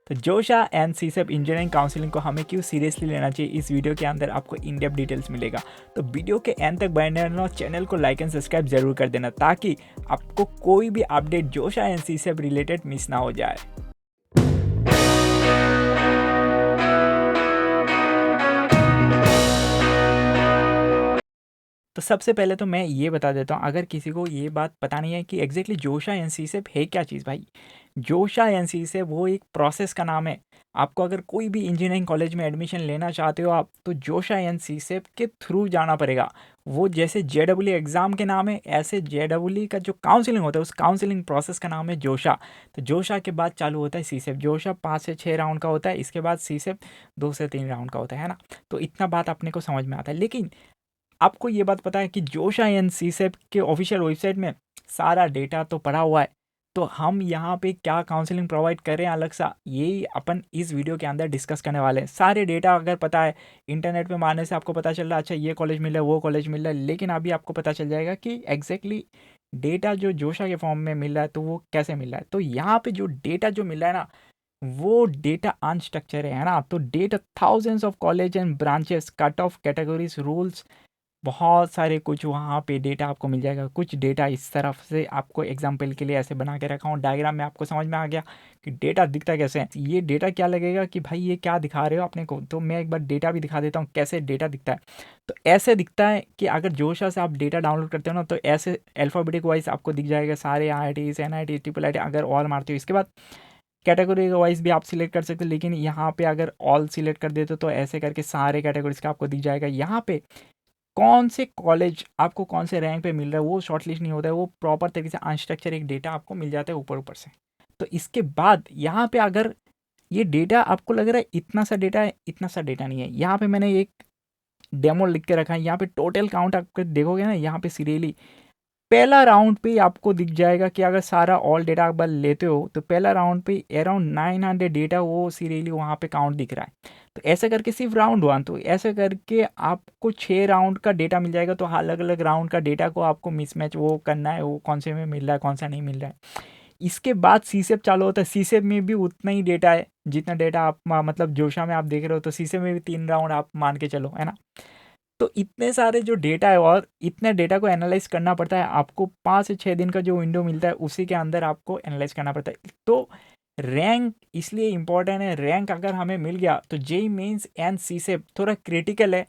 तो जोशा and सीसेप engineering counselling को हमें क्यों सीरियसली लेना चाहिए, इस वीडियो के अंदर आपको इन डेप्थ डिटेल्स मिलेगा। तो वीडियो के एंड तक बने रहना, चैनल को लाइक एंड सब्सक्राइब जरूर कर देना ताकि आपको कोई भी अपडेट जोशा एंड सीसेप रिलेटेड मिस ना हो जाए। तो सबसे पहले तो मैं ये बता देता हूँ, अगर किसी को ये बात पता नहीं है कि एग्जैक्टली जोशा एंड सीसेप है क्या चीज़। भाई जोशा एंड सीसेप वो एक प्रोसेस का नाम है। आपको अगर कोई भी इंजीनियरिंग कॉलेज में एडमिशन लेना चाहते हो आप, तो जोशा एंड सीसेप के थ्रू जाना पड़ेगा। वो जैसे जेडब्ल्यू एग्ज़ाम के नाम है, ऐसे जेडब्ल्यू का जो काउंसलिंग होता है उस काउंसलिंग प्रोसेस का नाम है जोशा। तो जोशा के बाद चालू होता है सीसेप। जोशा 5 से 6 राउंड का होता है, इसके बाद सीसेप 2 से 3 राउंड का होता है ना। तो इतना बात अपने को समझ में आता है। लेकिन आपको ये बात पता है कि जोशा एंड सीसेप के ऑफिशियल वेबसाइट में सारा डेटा तो पड़ा हुआ है। तो हम यहाँ पे क्या काउंसलिंग प्रोवाइड कर रहे हैं अलग सा, यही अपन इस वीडियो के अंदर डिस्कस करने वाले हैं। सारे डेटा अगर पता है, इंटरनेट पे मारने से आपको पता चल रहा है अच्छा ये कॉलेज मिल रहा है वो कॉलेज मिल रहा है, लेकिन अभी आपको पता चल जाएगा कि एग्जैक्टली डेटा जो जोशा के फॉर्म में मिल रहा है तो वो कैसे मिल रहा है। तो यहाँ पे जो डेटा जो मिल रहा है ना, वो डेटा अनस्ट्रक्चर है ना। तो data thousands of college and branches, cut off categories, rules, बहुत सारे कुछ वहाँ पे डेटा आपको मिल जाएगा। कुछ डेटा इस तरफ से आपको एग्जाम्पल के लिए ऐसे बना के रखा हूँ, डायग्राम में आपको समझ में आ गया कि डेटा दिखता कैसे है। ये डेटा क्या लगेगा कि भाई ये क्या दिखा रहे हो अपने को, तो मैं एक बार डेटा भी दिखा देता हूँ कैसे डेटा दिखता है। तो ऐसे दिखता है कि अगर जोशा से आप डेटा डाउनलोड करते हो ना, तो ऐसे अल्फ़ाबेटिक वाइज आपको दिख जाएगा सारे IITs NIT ट्रिपल IT। अगर ऑल मारते हो इसके बाद कैटेगरी वाइज भी आप सिलेक्ट कर सकते हो, लेकिन यहाँ पे अगर ऑल सिलेक्ट कर देते हो तो ऐसे करके सारे कैटेगरीज का आपको दिख जाएगा। यहाँ पे कौन से कॉलेज आपको कौन से रैंक पे मिल रहा है वो शॉर्टलिस्ट नहीं होता है, वो प्रॉपर तरीके से अनस्ट्रक्चर एक डेटा आपको मिल जाता है ऊपर ऊपर से। तो इसके बाद यहाँ पे अगर ये डेटा आपको लग रहा है इतना सा डेटा है, इतना सा डेटा नहीं है। यहाँ पे मैंने एक डेमो लिख के रखा है। यहाँ पे टोटल काउंट आप देखोगे ना, यहाँ पे सीरियली पहला राउंड पे आपको दिख जाएगा कि अगर सारा ऑल डेटा आप लेते हो तो पहला राउंड पे अराउंड 900 डेटा वो सीरियली वहाँ पे काउंट दिख रहा है। तो ऐसे करके सिर्फ राउंड 1, तो ऐसे करके आपको 6 राउंड का डेटा मिल जाएगा। तो अलग अलग राउंड का डेटा को आपको मिसमैच वो करना है, वो कौन से में मिल रहा है कौन सा नहीं मिल रहा है। इसके बाद सीसेप चालू होता है। सीसेप में भी उतना ही डेटा है जितना डेटा आप मतलब जोशा में आप देख रहे हो, तो सीसेप में भी 3 राउंड आप मान के चलो, है ना। तो इतने सारे जो डेटा है और इतने डेटा को एनालाइज करना पड़ता है आपको। 5 से 6 दिन का जो विंडो मिलता है उसी के अंदर आपको एनालाइज करना पड़ता है। तो रैंक इसलिए इंपॉर्टेंट है। रैंक अगर हमें मिल गया तो जेई मेंस एंड सीसेप थोड़ा क्रिटिकल है,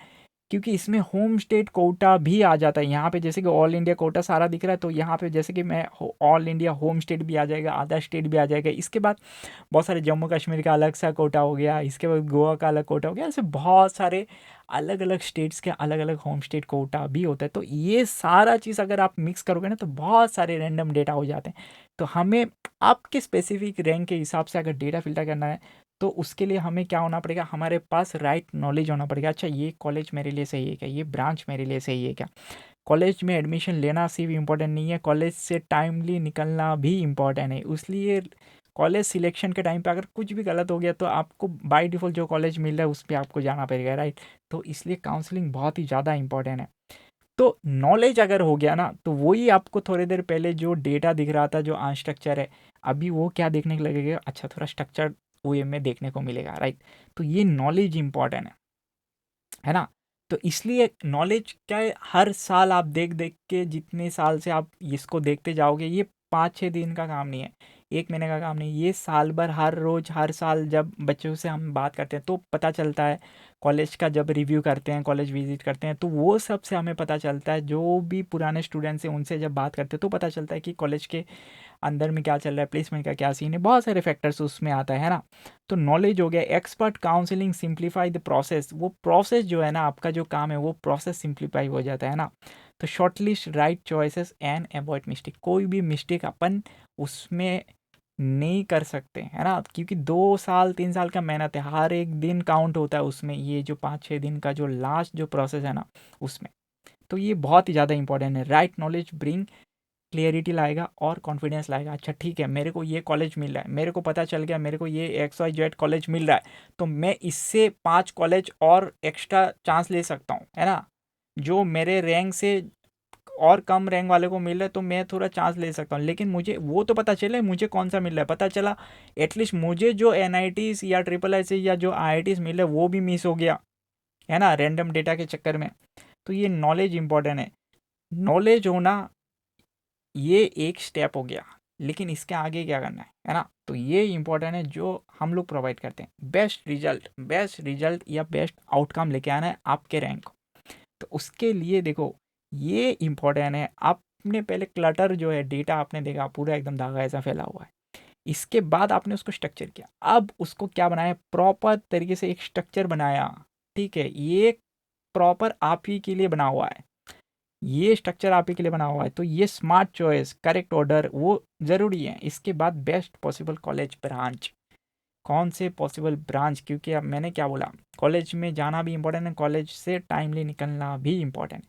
क्योंकि इसमें होम स्टेट कोटा भी आ जाता है। यहाँ पे जैसे कि ऑल इंडिया कोटा सारा दिख रहा है, तो यहाँ पे जैसे कि मैं ऑल इंडिया होम स्टेट भी आ जाएगा, अदर स्टेट भी आ जाएगा। इसके बाद बहुत सारे जम्मू कश्मीर का अलग सा कोटा हो गया, इसके बाद गोवा का अलग कोटा हो गया। ऐसे बहुत सारे अलग अलग स्टेट्स के अलग अलग होम स्टेट कोटा भी होता है। तो ये सारा चीज़ अगर आप मिक्स करोगे ना, तो बहुत सारे रैंडम डेटा हो जाते हैं। तो हमें आपके स्पेसिफिक रैंक के हिसाब से अगर डेटा फिल्टर करना है, तो उसके लिए हमें क्या होना पड़ेगा, हमारे पास राइट नॉलेज होना पड़ेगा। अच्छा ये कॉलेज मेरे लिए सही है क्या, ये ब्रांच मेरे लिए सही है क्या। कॉलेज में एडमिशन लेना सिर्फ इम्पोर्टेंट नहीं है, कॉलेज से टाइमली निकलना भी इम्पोर्टेंट है। इसलिए कॉलेज सिलेक्शन के टाइम पे अगर कुछ भी गलत हो गया तो आपको बाय डिफ़ॉल्ट जो कॉलेज मिल रहा है उस पर आपको जाना पड़ेगा, राइट। तो इसलिए काउंसलिंग बहुत ही ज़्यादा इंपॉर्टेंट है। तो नॉलेज अगर हो गया ना, तो वही आपको थोड़ी देर पहले जो डेटा दिख रहा था जो अनस्ट्रक्चर है, अभी वो क्या देखने को लगेगा, अच्छा थोड़ा स्ट्रक्चर वे में देखने को मिलेगा, राइट। तो ये नॉलेज इंपॉर्टेंट है ना। तो इसलिए नॉलेज क्या है, हर साल आप देख देख के जितने साल से आप इसको देखते जाओगे, ये 5-6 दिन का काम नहीं है, 1 महीने का काम नहीं, ये साल भर हर रोज़ हर साल जब बच्चों से हम बात करते हैं तो पता चलता है। कॉलेज का जब रिव्यू करते हैं, कॉलेज विजिट करते हैं, तो वो सब से हमें पता चलता है। जो भी पुराने स्टूडेंट्स हैं उनसे जब बात करते हैं तो पता चलता है कि कॉलेज के अंदर में क्या चल रहा है, प्लेसमेंट का क्या सीन है, बहुत सारे फैक्टर्स उसमें आता है ना। तो नॉलेज हो गया। Expert counselling simplify the process, वो प्रोसेस जो है ना, आपका जो काम है वो प्रोसेस सिंप्लीफाई हो जाता है ना। तो short list right choices and avoid mistake, कोई भी मिस्टेक अपन उसमें नहीं कर सकते, है ना, क्योंकि 2 साल 3 साल का मेहनत है, हर एक दिन काउंट होता है उसमें। ये जो 5-6 दिन का जो लास्ट जो प्रोसेस है ना उसमें, तो ये बहुत ही ज़्यादा इंपॉर्टेंट है। राइट नॉलेज ब्रिंग क्लियरिटी लाएगा और कॉन्फिडेंस लाएगा। अच्छा ठीक है, मेरे को ये कॉलेज मिल रहा है, मेरे को पता चल गया मेरे को ये XYZ कॉलेज मिल रहा है, तो मैं इससे 5 कॉलेज और एक्स्ट्रा चांस ले सकता हूँ, है ना, जो मेरे रैंक से और कम रैंक वाले को मिल रहा है तो मैं थोड़ा चांस ले सकता हूँ, लेकिन मुझे वो तो पता चले मुझे कौन सा मिल रहा है, पता चला एटलीस्ट मुझे जो NITs या SSS या जो IITs मिल रहे वो भी मिस हो गया, है ना, रैंडम डेटा के चक्कर में। तो ये नॉलेज इंपॉर्टेंट है, नॉलेज होना ये एक स्टेप हो गया, लेकिन इसके आगे क्या करना है ना, तो ये इंपॉर्टेंट है जो हम लोग प्रोवाइड करते हैं। बेस्ट रिजल्ट या बेस्ट आउटकम लेके आना है आपके रैंक को, तो उसके लिए देखो ये इंपॉर्टेंट है। आपने पहले क्लटर जो है डेटा आपने देखा पूरा एकदम धागा ऐसा फैला हुआ है, इसके बाद आपने उसको स्ट्रक्चर किया, अब उसको क्या बनाया, प्रॉपर तरीके से एक स्ट्रक्चर बनाया, ठीक है, ये प्रॉपर आप ही के लिए बना हुआ है, ये स्ट्रक्चर आप ही के लिए बना हुआ है, तो ये स्मार्ट चॉइस करेक्ट ऑर्डर वो ज़रूरी है। इसके बाद बेस्ट पॉसिबल कॉलेज ब्रांच, कौन से पॉसिबल ब्रांच, क्योंकि अब मैंने क्या बोला, कॉलेज में जाना भी इम्पोर्टेंट है, कॉलेज से टाइमली निकलना भी इम्पोर्टेंट।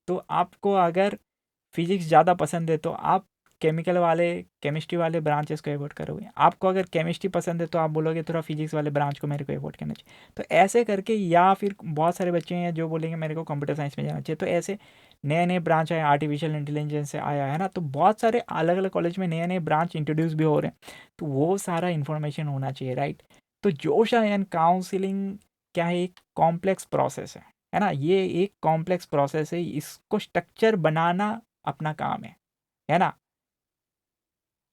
तो आपको अगर फिजिक्स ज़्यादा पसंद है तो आप केमिकल वाले केमिस्ट्री वाले ब्रांचेस को अवॉइड करोगे, आपको अगर केमिस्ट्री पसंद है तो आप बोलोगे थोड़ा फिजिक्स वाले ब्रांच को मेरे को अवॉइड करना चाहिए। तो ऐसे करके, या फिर बहुत सारे बच्चे हैं जो बोलेंगे मेरे को कंप्यूटर साइंस में जाना चाहिए, तो ऐसे नए नए ब्रांच आए, आर्टिफिशियल इंटेलिजेंस से आया है ना, तो बहुत सारे अलग अलग कॉलेज में नए नए ब्रांच इंट्रोड्यूस भी हो रहे हैं, तो वो सारा इन्फॉर्मेशन होना चाहिए, राइट। तो जोश एंड काउंसिलिंग क्या है, एक कॉम्प्लेक्स प्रोसेस है ना, ये एक कॉम्प्लेक्स प्रोसेस है, इसको स्ट्रक्चर बनाना अपना काम है ना।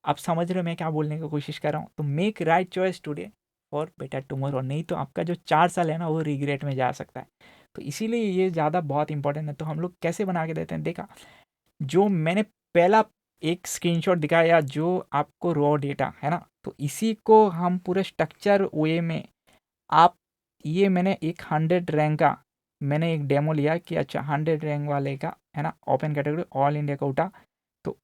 आप समझ रहे हो मैं क्या बोलने की कोशिश कर रहा हूँ, तो make right choice today for better tomorrow, नहीं तो आपका जो 4 साल है ना वो रिग्रेट में जा सकता है। तो इसीलिए ये ज़्यादा बहुत इंपॉर्टेंट है। तो हम लोग कैसे बना के देते हैं, देखा जो मैंने पहला एक स्क्रीनशॉट दिखाया जो आपको रॉ डेटा है ना, तो इसी को हम पूरे स्ट्रक्चर वे में आप, ये मैंने एक 100 रैंक का मैंने एक डेमो लिया कि अच्छा 100 रैंक वाले का है ना, open category all India quota, तो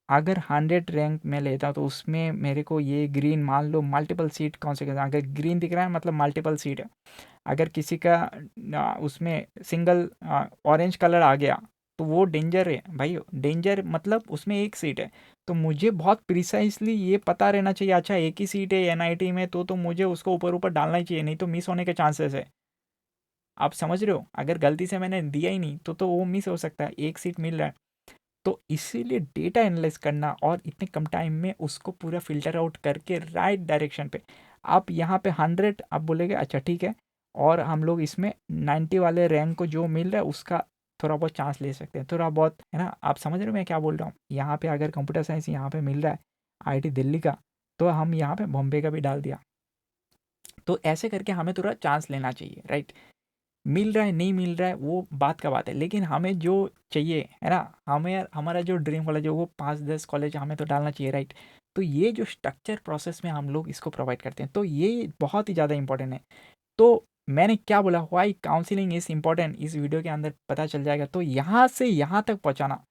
अगर 100 रैंक में लेता तो उसमें मेरे को ये ग्रीन, मान लो मल्टीपल सीट कौन से, अगर ग्रीन दिख रहा है मतलब मल्टीपल सीट है, अगर किसी का उसमें सिंगल ऑरेंज कलर आ गया तो वो डेंजर है भाई, डेंजर मतलब उसमें एक सीट है। तो मुझे बहुत प्रिसाइसली ये पता रहना चाहिए, अच्छा एक ही सीट है NIT में, तो मुझे उसको ऊपर ऊपर डालना ही चाहिए, नहीं तो मिस होने के चांसेस है। आप समझ रहे हो, अगर गलती से मैंने दिया ही नहीं तो वो मिस हो सकता है, एक सीट मिल रहा है। तो इसीलिए डेटा एनालाइज करना और इतने कम टाइम में उसको पूरा फिल्टर आउट करके राइट डायरेक्शन पे, आप यहाँ पे 100 आप बोलेगे अच्छा ठीक है, और हम लोग इसमें 90 वाले रैंक को जो मिल रहा है उसका थोड़ा बहुत चांस ले सकते हैं, थोड़ा बहुत, है ना। आप समझ रहे हो मैं क्या बोल रहा हूँ, यहाँ पे अगर कंप्यूटर साइंस यहाँ पे मिल रहा है IIT दिल्ली का, तो हम यहाँ पे बॉम्बे का भी डाल दिया, तो ऐसे करके हमें थोड़ा चांस लेना चाहिए, राइट। मिल रहा है नहीं मिल रहा है वो बात का बात है, लेकिन हमें जो चाहिए है ना, हमें हमारा जो ड्रीम कॉलेज है वो 5-10 कॉलेज हमें तो डालना चाहिए, राइट। तो ये जो स्ट्रक्चर प्रोसेस में हम लोग इसको प्रोवाइड करते हैं, तो ये बहुत ही ज़्यादा इंपॉर्टेंट है। तो मैंने क्या बोला, व्हाई काउंसलिंग इज़ इंपॉर्टेंट, इस वीडियो के अंदर पता चल जाएगा। तो यहाँ से यहाँ तक पहुँचाना,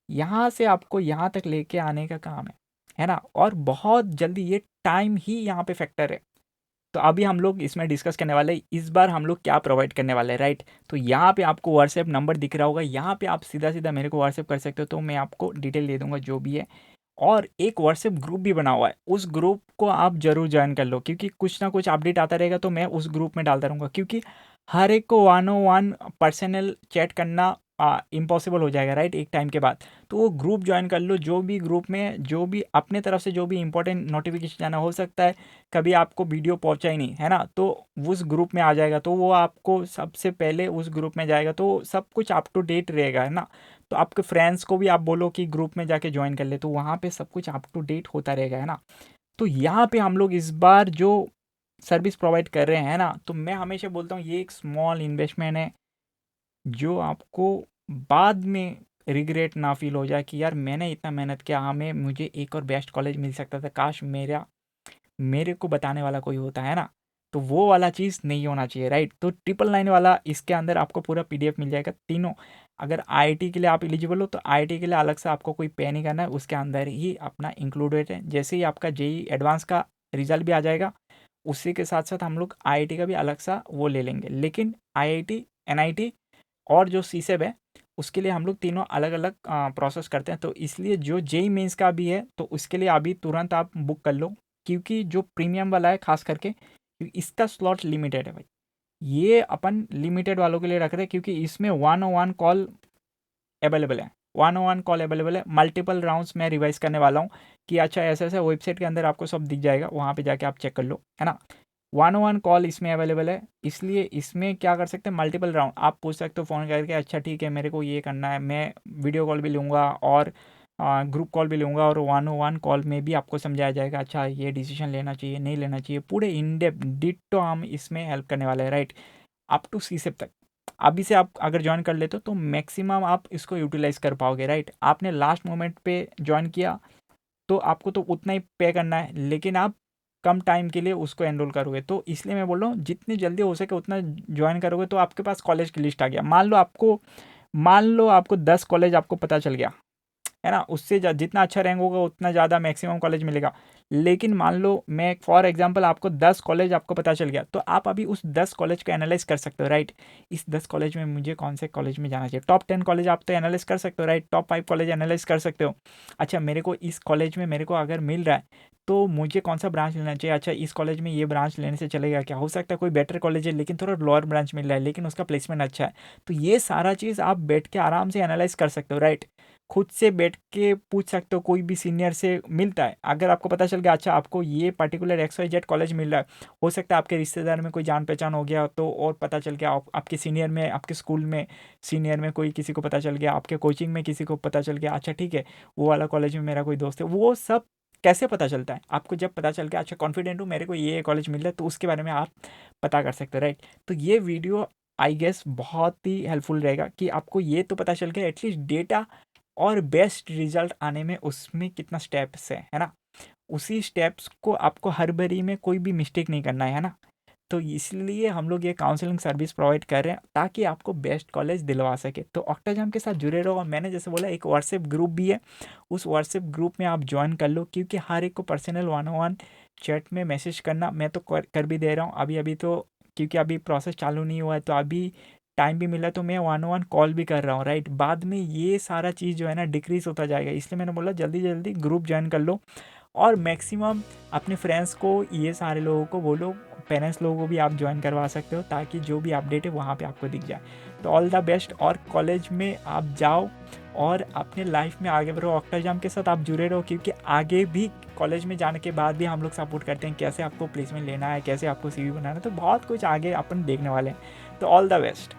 यहाँ से आपको यहाँ तक लेके आने का काम है ना, और बहुत जल्दी ये टाइम ही यहाँ पे फैक्टर है। तो अभी हम लोग इसमें डिस्कस करने वाले हैं इस बार हम लोग क्या प्रोवाइड करने वाले हैं, राइट। तो यहाँ पे आपको व्हाट्सएप नंबर दिख रहा होगा, यहाँ पे आप सीधा सीधा मेरे को व्हाट्सएप कर सकते हो, तो मैं आपको डिटेल दे दूंगा जो भी है। और एक व्हाट्सएप ग्रुप भी बना हुआ है, उस ग्रुप को आप जरूर ज्वाइन कर लो, क्योंकि कुछ ना कुछ अपडेट आता रहेगा तो मैं उस ग्रुप में डालता रहूँगा, क्योंकि हर एक को 1-on-1 पर्सनल चैट करना इम्पॉसिबल हो जाएगा, राइट, एक टाइम के बाद। तो वो ग्रुप ज्वाइन कर लो, जो भी ग्रुप में जो भी अपने तरफ से जो भी इंपॉर्टेंट नोटिफिकेशन आना, हो सकता है कभी आपको वीडियो पहुंचा ही नहीं है ना, तो उस ग्रुप में आ जाएगा, तो वो आपको सबसे पहले उस ग्रुप में जाएगा, तो सब कुछ अप टू डेट रहेगा, है ना। तो आपके फ्रेंड्स को भी आप बोलो कि ग्रुप में जाके ज्वाइन कर ले, तो वहाँ पे सब कुछ अप टू डेट होता रहेगा, है ना। तो यहाँ पे हम लोग इस बार जो सर्विस प्रोवाइड कर रहे हैं ना, तो मैं हमेशा बोलता हूँ ये एक स्मॉल इन्वेस्टमेंट है जो आपको बाद में रिग्रेट ना फील हो जाए कि यार मैंने इतना मेहनत किया, हमें मुझे एक और बेस्ट कॉलेज मिल सकता था, काश मेरे को बताने वाला कोई होता, है ना। तो वो वाला चीज़ नहीं होना चाहिए, राइट। तो 999 वाला इसके अंदर आपको पूरा PDF मिल जाएगा तीनों। अगर IIT के लिए आप एलिजिबल हो तो IIT के लिए अलग से आपको कोई पे नहीं करना है, उसके अंदर ही अपना इंक्लूडेड है। जैसे ही आपका JEE एडवांस का रिजल्ट भी आ जाएगा, उसी के साथ साथ हम लोग IIT का भी अलग सा वो ले लेंगे, लेकिन IIT NIT और जो CSEB है उसके लिए हम लोग तीनों अलग अलग प्रोसेस करते हैं। तो इसलिए जो JEE मेंस का भी है तो उसके लिए अभी तुरंत आप बुक कर लो, क्योंकि जो प्रीमियम वाला है खास करके, क्योंकि इसका स्लॉट लिमिटेड है भाई। ये अपन लिमिटेड वालों के लिए रख रहे हैं, क्योंकि इसमें 1-on-1 कॉल अवेलेबल है, 1-on-1 कॉल अवेलेबल है, मल्टीपल राउंड्स मैं रिवाइज करने वाला हूँ कि अच्छा ऐसा ऐसा वेबसाइट के अंदर आपको सब दिख जाएगा, वहाँ पे जाके आप चेक कर लो, है ना। 1-on-1 कॉल इसमें अवेलेबल है, इसलिए इसमें क्या कर सकते हैं, मल्टीपल राउंड आप पूछ सकते हो फ़ोन करके, अच्छा ठीक है मेरे को ये करना है, मैं वीडियो कॉल भी लूँगा और ग्रुप कॉल भी लूँगा, और 1-on-1 कॉल में भी आपको समझाया जाएगा अच्छा ये डिसीजन लेना चाहिए नहीं लेना चाहिए, पूरे इन डेप्थ डिट्टो हम इसमें हेल्प करने वाले हैं, राइट, अप टू सी सेप तक। अभी से आप अगर ज्वाइन कर लेते हो तो मैक्सिमम आप इसको यूटिलाइज कर पाओगे, राइट। आपने लास्ट मोमेंट पे ज्वाइन किया तो आपको तो उतना ही पे करना है, लेकिन आप कम टाइम के लिए उसको एनरोल करोगे, तो इसलिए मैं बोल रहा हूँ जितनी जल्दी हो सके उतना ज्वाइन करोगे तो आपके पास कॉलेज की लिस्ट आ गया। मान लो आपको 10 कॉलेज आपको पता चल गया, है ना, उससे जितना अच्छा रैंक होगा उतना ज़्यादा मैक्सिमम कॉलेज मिलेगा। लेकिन मान लो मैं फॉर एग्जांपल आपको 10 कॉलेज आपको पता चल गया, तो आप अभी उस 10 कॉलेज को एनालाइज कर सकते हो, राइट। इस 10 कॉलेज में मुझे कौन से कॉलेज में जाना चाहिए, टॉप 10 कॉलेज आप तो एनालाइज कर सकते हो, राइट, टॉप 5 कॉलेज एनालाइज कर सकते हो। अच्छा मेरे को इस कॉलेज में मेरे को अगर मिल रहा है तो मुझे कौन सा ब्रांच लेना चाहिए, अच्छा इस कॉलेज में ये ब्रांच लेने से चलेगा क्या, हो सकता है कोई बेटर कॉलेज है लेकिन थोड़ा लोअर ब्रांच मिल रहा है लेकिन उसका प्लेसमेंट अच्छा है, तो ये सारा चीज़ आप बैठ के आराम से एनालाइज कर सकते हो, राइट। खुद से बैठ के पूछ सकते हो, कोई भी सीनियर से मिलता है, अगर आपको पता चल गया अच्छा आपको ये पर्टिकुलर XYZ कॉलेज मिल रहा है, हो सकता है आपके रिश्तेदार में कोई जान पहचान हो गया तो, और पता चल गया आपके सीनियर में, आपके स्कूल में सीनियर में कोई किसी को पता चल गया, आपके कोचिंग में किसी को पता चल गया, अच्छा ठीक है वो वाला कॉलेज में मेरा कोई दोस्त है, वो सब कैसे पता चलता है आपको, जब पता चल गया अच्छा कॉन्फिडेंट हूँ मेरे को ये कॉलेज मिल रहा है, तो उसके बारे में आप पता कर सकते हो, राइट। तो ये वीडियो आई गेस बहुत ही हेल्पफुल रहेगा कि आपको ये तो पता चल गया एटलीस्ट डेटा और बेस्ट रिजल्ट आने में उसमें कितना स्टेप्स है ना, उसी स्टेप्स को आपको हर बारी में कोई भी मिस्टेक नहीं करना है ना। तो इसलिए हम लोग ये काउंसलिंग सर्विस प्रोवाइड कर रहे हैं ताकि आपको बेस्ट कॉलेज दिलवा सके। तो ऑक्टाजाम के साथ जुड़े रहो, और मैंने जैसे बोला एक व्हाट्सएप ग्रुप भी है, उस व्हाट्सएप ग्रुप में आप ज्वाइन कर लो, क्योंकि हर एक को पर्सनल 1-on-1 चैट में मैसेज करना मैं तो कर भी दे रहा हूँ अभी अभी, तो क्योंकि अभी प्रोसेस चालू नहीं हुआ है तो अभी टाइम भी मिला तो मैं 1-on-1 कॉल भी कर रहा हूँ, राइट। बाद में ये सारा चीज़ जो है ना डिक्रीज होता जाएगा, इसलिए मैंने बोला जल्दी जल्दी ग्रुप ज्वाइन कर लो, और मैक्सिमम अपने फ्रेंड्स को ये सारे लोगों को बोलो, पेरेंट्स लोगों को भी आप ज्वाइन करवा सकते हो ताकि जो भी अपडेट है वहाँ पे आपको दिख जाए। तो ऑल द बेस्ट, और कॉलेज में आप जाओ और अपने लाइफ में आगे बढ़ो, ऑक्टाजाम के साथ आप जुड़े रहो, क्योंकि आगे भी कॉलेज में जाने के बाद भी हम लोग सपोर्ट करते हैं कैसे आपको प्लेसमेंट लेना है, कैसे आपको CV बनाना है, तो बहुत कुछ आगे अपन देखने वाले हैं। तो ऑल द बेस्ट।